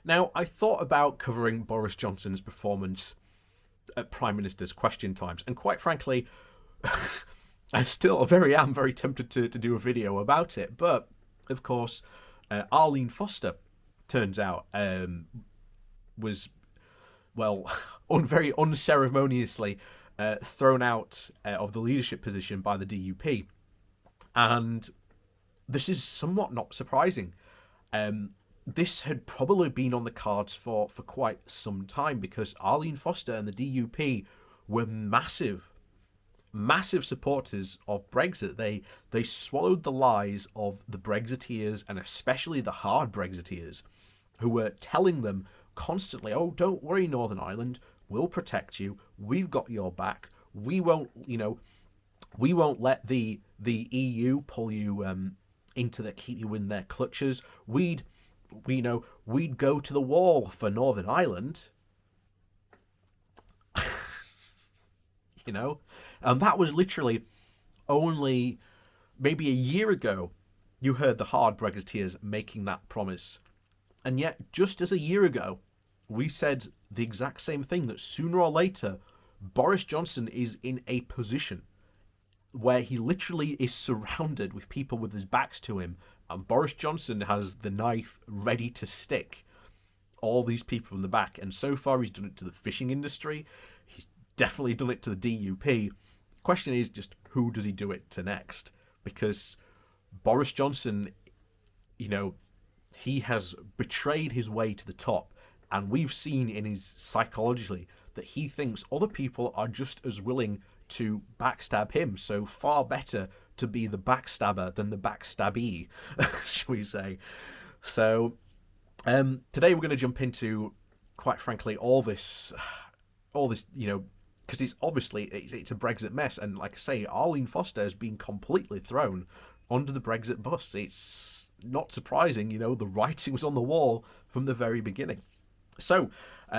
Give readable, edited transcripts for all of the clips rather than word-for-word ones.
Now, I thought about covering Boris Johnson's performance at Prime Minister's Question Times, and quite frankly, I still am very tempted to do a video about it. But, of course, Arlene Foster, turns out, was, well, very unceremoniously thrown out of the leadership position by the DUP. And this is somewhat not surprising. This had probably been on the cards for quite some time, because Arlene Foster and the DUP were massive supporters of Brexit. They swallowed the lies of the Brexiteers, and especially the hard Brexiteers, who were telling them constantly, "Oh, don't worry, Northern Ireland, we'll protect you. We've got your back. We won't let the EU pull you keep you in their clutches. We'd go to the wall for Northern Ireland." And that was literally only maybe a year ago you heard the hard Brexiteers making that promise. And yet, just as a year ago, we said the exact same thing, that sooner or later, Boris Johnson is in a position where he literally is surrounded with people with his backs to him, and Boris Johnson has the knife ready to stick all these people in the back. And so far, he's done it to the fishing industry. He's definitely done it to the DUP. Question is just, who does he do it to next? Because Boris Johnson, he has betrayed his way to the top, and we've seen in his psychologically that he thinks other people are just as willing to backstab him. So far better to be the backstabber than the backstabbee, shall we say. So today we're going to jump into, quite frankly, all this, because it's a Brexit mess. And like I say, Arlene Foster has been completely thrown under the Brexit bus. It's not surprising, the writing was on the wall from the very beginning. So,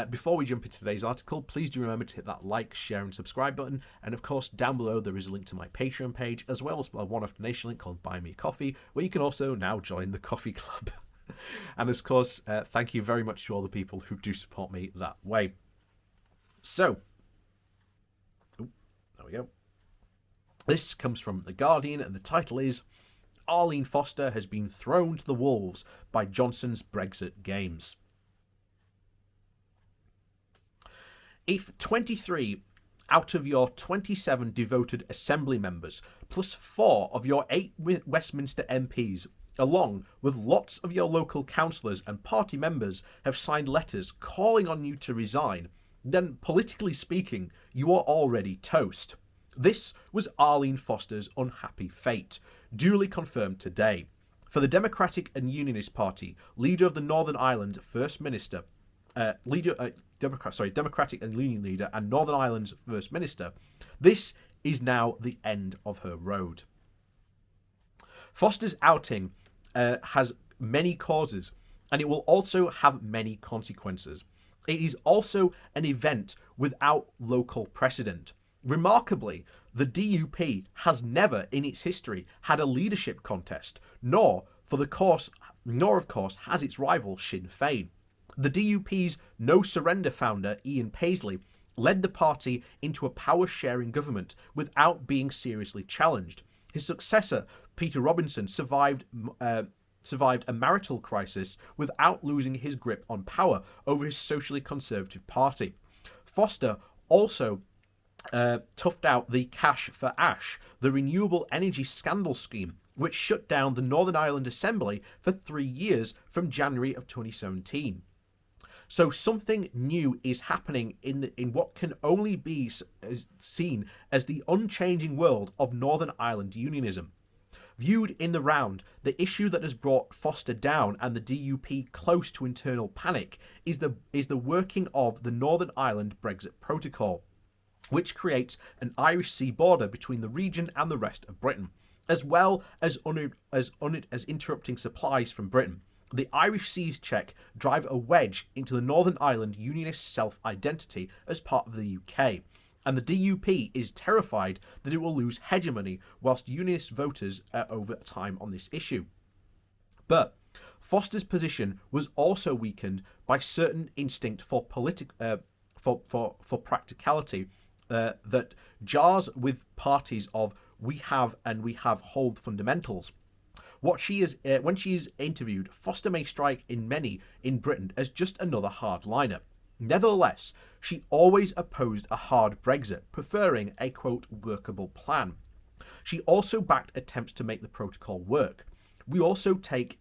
before we jump into today's article, please do remember to hit that like, share and subscribe button. And of course, down below there is a link to my Patreon page, as well as a one-off donation link called Buy Me a Coffee, where you can also now join the coffee club. And of course, thank you very much to all the people who do support me that way. So, there we go. This comes from The Guardian, and the title is "Arlene Foster has been thrown to the wolves by Johnson's Brexit games." If 23 out of your 27 devoted Assembly members, plus 4 of your 8 Westminster MPs, along with lots of your local councillors and party members, have signed letters calling on you to resign, then politically speaking, you are already toast. This was Arlene Foster's unhappy fate, duly confirmed today. For the Democratic and Unionist Party, leader of the Northern Ireland First Minister, Democratic and Union leader and Northern Ireland's First Minister, this is now the end of her road. Foster's outing has many causes, and it will also have many consequences. It is also an event without local precedent. Remarkably, the DUP has never in its history had a leadership contest, nor of course has its rival Sinn Féin. The DUP's No Surrender founder, Ian Paisley, led the party into a power-sharing government without being seriously challenged. His successor, Peter Robinson, survived a marital crisis without losing his grip on power over his socially conservative party. Foster also toughed out the Cash for Ash, the renewable energy scandal scheme, which shut down the Northern Ireland Assembly for 3 years from January of 2017. So something new is happening in what can only be seen as the unchanging world of Northern Ireland unionism. Viewed in the round, the issue that has brought Foster down and the DUP close to internal panic is the working of the Northern Ireland Brexit Protocol, which creates an Irish Sea border between the region and the rest of Britain, as well as interrupting supplies from Britain. The Irish Seas check drive a wedge into the Northern Ireland Unionist self-identity as part of the UK, and the DUP is terrified that it will lose hegemony whilst Unionist voters are over time on this issue. But Foster's position was also weakened by certain instinct for for practicality that jars with parties of we have and we have hold fundamentals. What she is when she is interviewed, Foster may strike in many in Britain as just another hardliner. Nevertheless, she always opposed a hard Brexit, preferring a quote workable plan. She also backed attempts to make the protocol work. We also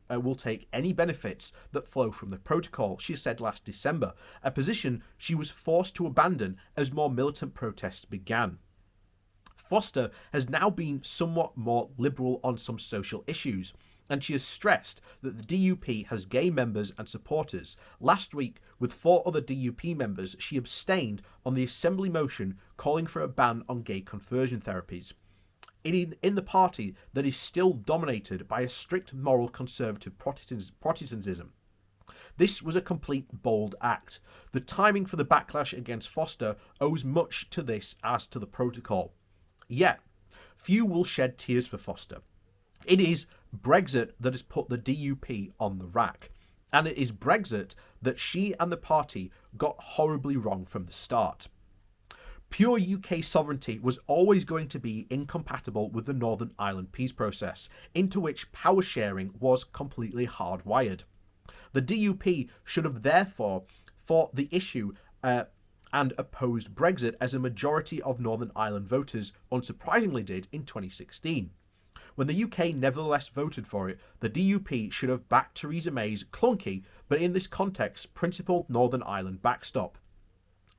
will take any benefits that flow from the protocol, she said last December, a position she was forced to abandon as more militant protests began. Foster has now been somewhat more liberal on some social issues, and she has stressed that the DUP has gay members and supporters. Last week, with 4 other DUP members, she abstained on the Assembly motion calling for a ban on gay conversion therapies. In the party that is still dominated by a strict moral conservative Protestantism. This was a complete bold act. The timing for the backlash against Foster owes much to this as to the protocol. Yet, few will shed tears for Foster. It is Brexit that has put the DUP on the rack, and it is Brexit that she and the party got horribly wrong from the start. Pure UK sovereignty was always going to be incompatible with the Northern Ireland peace process, into which power sharing was completely hardwired. The DUP should have therefore fought the issue and opposed Brexit, as a majority of Northern Ireland voters unsurprisingly did in 2016. When the UK nevertheless voted for it, the DUP should have backed Theresa May's clunky, but in this context, principled Northern Ireland backstop.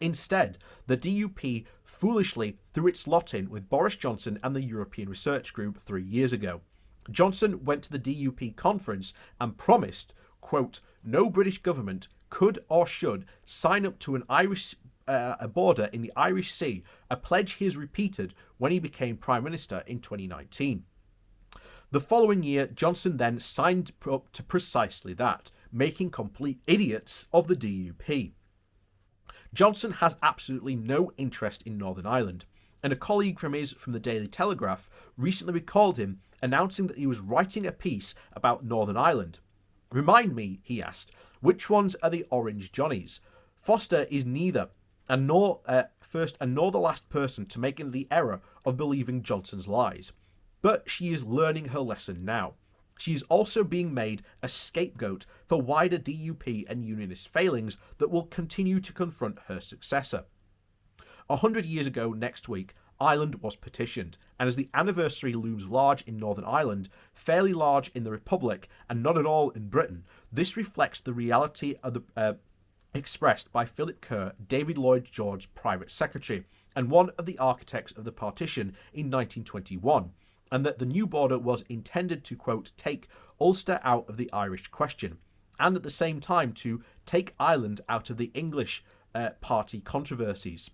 Instead, the DUP foolishly threw its lot in with Boris Johnson and the European Research Group 3 years ago. Johnson went to the DUP conference and promised, quote, no British government could or should sign up to a border in the Irish Sea, a pledge he has repeated when he became Prime Minister in 2019. The following year, Johnson then signed up to precisely that, making complete idiots of the DUP. Johnson has absolutely no interest in Northern Ireland, and a colleague from the Daily Telegraph recently recalled him announcing that he was writing a piece about Northern Ireland. Remind me, he asked, which ones are the Orange Johnnies? Foster is neither, and nor first and nor the last person to make the error of believing Johnson's lies. But she is learning her lesson now. She is also being made a scapegoat for wider DUP and unionist failings that will continue to confront her successor. 100 years ago next week, Ireland was petitioned, and as the anniversary looms large in Northern Ireland, fairly large in the Republic, and not at all in Britain, this reflects the reality of the expressed by Philip Kerr, David Lloyd George's private secretary, and one of the architects of the partition in 1921, and that the new border was intended to, quote, take Ulster out of the Irish question, and at the same time to take Ireland out of the English party controversies.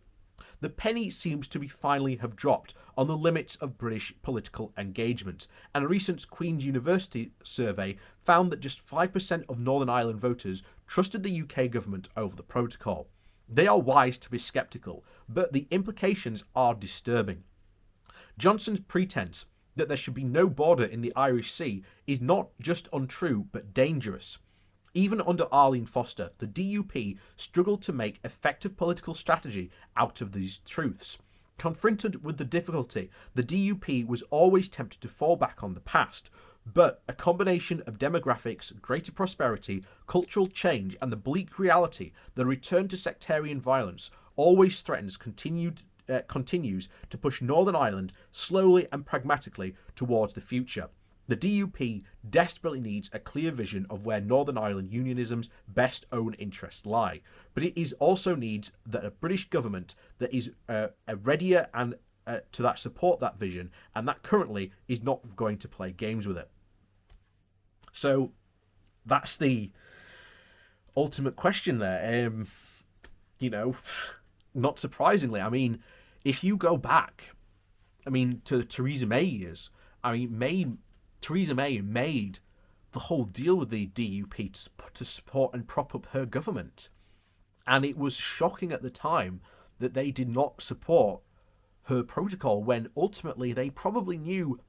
The penny seems to be finally have dropped on the limits of British political engagement, and a recent Queen's University survey found that just 5% of Northern Ireland voters trusted the UK government over the protocol. They are wise to be sceptical, but the implications are disturbing. Johnson's pretense that there should be no border in the Irish Sea is not just untrue, but dangerous. Even under Arlene Foster, the DUP struggled to make effective political strategy out of these truths. Confronted with the difficulty, the DUP was always tempted to fall back on the past, but a combination of demographics, greater prosperity, cultural change, and the bleak reality that a return to sectarian violence always threatens continues to push Northern Ireland slowly and pragmatically towards the future. The DUP desperately needs a clear vision of where Northern Ireland unionism's best own interests lie, but it is also needs that a British government that is readier and to that support that vision, and that currently is not going to play games with it. So that's the ultimate question there. Not surprisingly, I mean, if you go back, to Theresa May years, Theresa May made the whole deal with the DUP to support and prop up her government. And it was shocking at the time that they did not support her protocol, when ultimately they probably knew,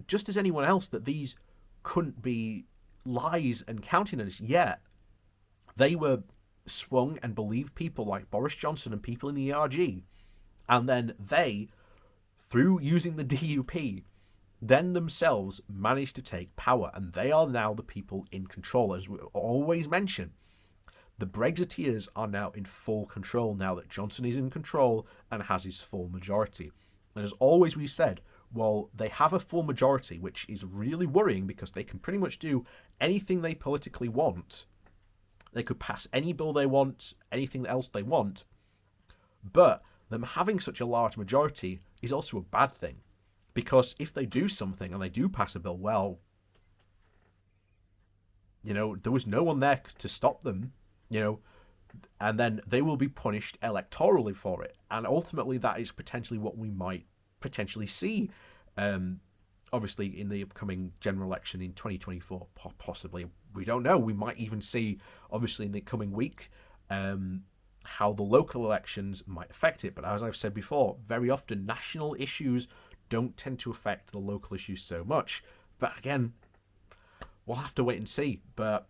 just as anyone else, that these couldn't be lies and countenance, yet they were swung and believed people like Boris Johnson and people in the ERG. And then they, through using the DUP, then themselves managed to take power. And they are now the people in control. As we always mention, the Brexiteers are now in full control now that Johnson is in control and has his full majority. And as always we said, well, they have a full majority, which is really worrying because they can pretty much do anything they politically want. They could pass any bill they want, anything else they want. But them having such a large majority is also a bad thing. Because if they do something and they do pass a bill, well, there was no one there to stop them, and then they will be punished electorally for it. And ultimately that is potentially what we might potentially see, obviously in the upcoming general election in 2024, possibly. We don't know. We might even see, obviously, in the coming week, how the local elections might affect it. But as I've said before, very often national issues don't tend to affect the local issues so much. But again, we'll have to wait and see. But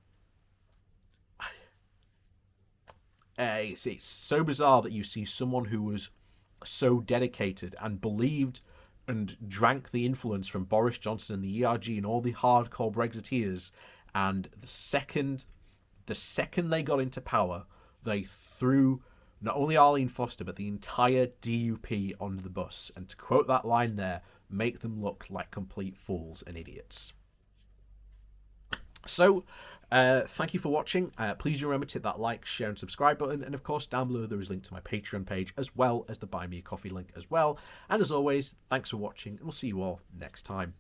it's so bizarre that you see someone who was so dedicated and believed and drank the influence from Boris Johnson and the ERG and all the hardcore Brexiteers, and the second they got into power, they threw not only Arlene Foster but the entire DUP onto the bus, and to quote that line there, make them look like complete fools and idiots. So, thank you for watching. Please remember to hit that like, share and subscribe button. And of course, down below there is a link to my Patreon page, as well as the Buy Me a Coffee link as well. And as always, thanks for watching, and we'll see you all next time.